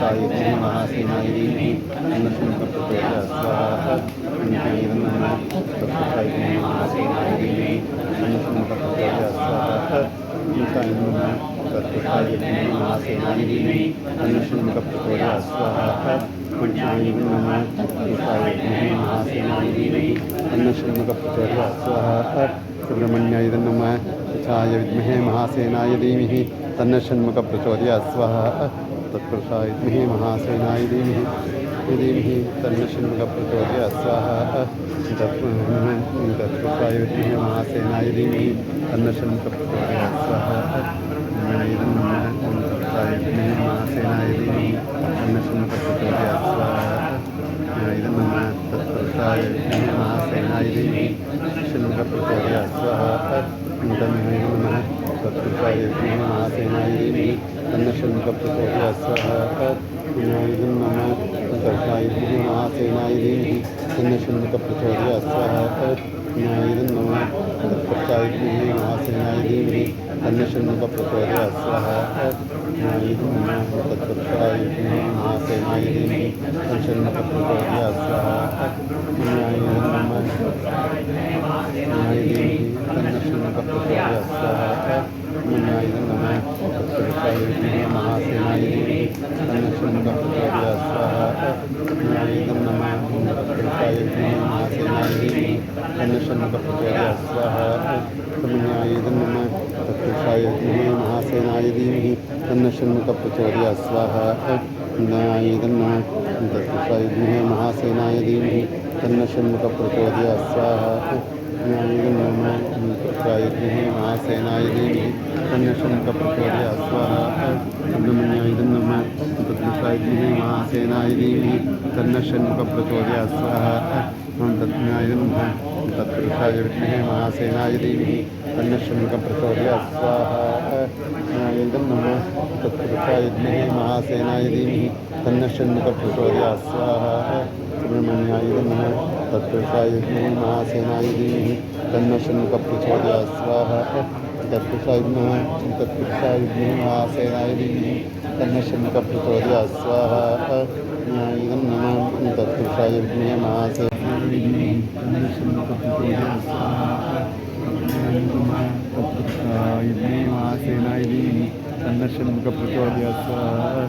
तत्पुरुषाय विद्महे महासेनाय धीमहि तन्नः शङ्खः प्रचोदयात् स्वाहा इदं नमः तत्पुरुषाय विद्महे महासेनाय धीमहि तन्नः शङ्खः प्रचोदयात् स्वाहा तत्पुरुषाय विद्महे महासेनाय धीमहि तन्नः शङ्खः प्रचोदयात् स्वाहा पंचायनं नमः तत्पुरुषाय विद्महे महासेनाय धीमहि तन्नः शङ्खः प्रचोदयात् स्वाहा सुब्रह्मण्याय नमः तत्पुरुषाय विद्महे महासेनाय धीमहि तन्नः शङ्खः प्रचोदयात् स्वाहा तत्पुरुषाय विद्महे महासेनाय धीमहि तन्नः शङ्खः प्रचोदयात् स्वाहा तत्पुरुषाय विद्महे महासेनाय धीमहि तन्नः शङ्खः प्रचोदयात् स्वाहा तत्पुरुषाय विद्महे महासेनाय धीमहि तन्नः शङ्खः प्रचोदयात् स्वाहा तत्पुरुषाय विद्महे महासेनाय धीमहि शङ्खः प्रचोदयात् स्वाहा तत्पुरुषाय विद्महे महासेनाय धीमहि तन्नः शङ्खः प्रचोदयात् स्वाहा तत्पुरुषाय विद्महे महासेनाय धीमहि तन्नः शङ्खः प्रचोदयात् स्वाहा तत्पुरुषाय विद्महे महासेनाय धीमहि तन्नः शङ्खः प्रचोदयात् स्वाहा तत्पुरुषाय विद्महे महासेनाय धीमहि तन्नः शङ्खः प्रचोदयात् स्वाहा तन्नः शङ्खः प्रचोदयात् स्वाहा तत्पुरुषाय विद्महे महासेनाय धीमहि तन्नः शङ्खः प्रचोदयात् स्वाहा तत्पुरुषाय विद्महे महासेनाय धीमहि तन्नः शङ्खः प्रचोदयात् स्वाहा तत्पुरुषाय विद्महे महासेनाय धीमहि तन्नः शङ्खः प्रचोदयात् स्वाहा तत्पुरुषाय विद्महे महासेनाय धीमहि तन्नः शङ्खः प्रचोदयात् स्वाहा तत्पुरुषाय विद्महे महासेनाय धीमहि तन्नः शङ्खः प्रचोदयात् स्वाहा सुब्रह्मण्याय नमः तत्पुरुषाय विद्महे महासेनाय धीमहि तन्नः शङ्खः प्रचोदयात् स्वाहा तत्पुरुषाय नमः तत्पुरुषाय विद्महे महासेनाय धीमहि तन्नः शङ्खः प्रचोदयात् स्वाहा नमः तत्पुरुषाय विद्महे महासेनाय धीमहि तन्नः शङ्खः प्रचोदयात् स्वाहा सुब्रह्मण्याय नमः तत्पुरुषाय विद्महे महासेनाय धीमहि तन्नः शङ्खः प्रचोदयात् स्वाहा तत्पुरुषाय विद्महे महासेनाय धीमहि तन्नः शङ्खः प्रचोदयात् स्वाहा नमः तत्पुरुषाय विद्महे महासेनाय धीमहि तन्नः शङ्खः प्रचोदयात् स्वाहा तत्पुरुषाय विद्महे महासेनाय धीमहि तन्नः शङ्खः प्रचोदयात् स्वाहा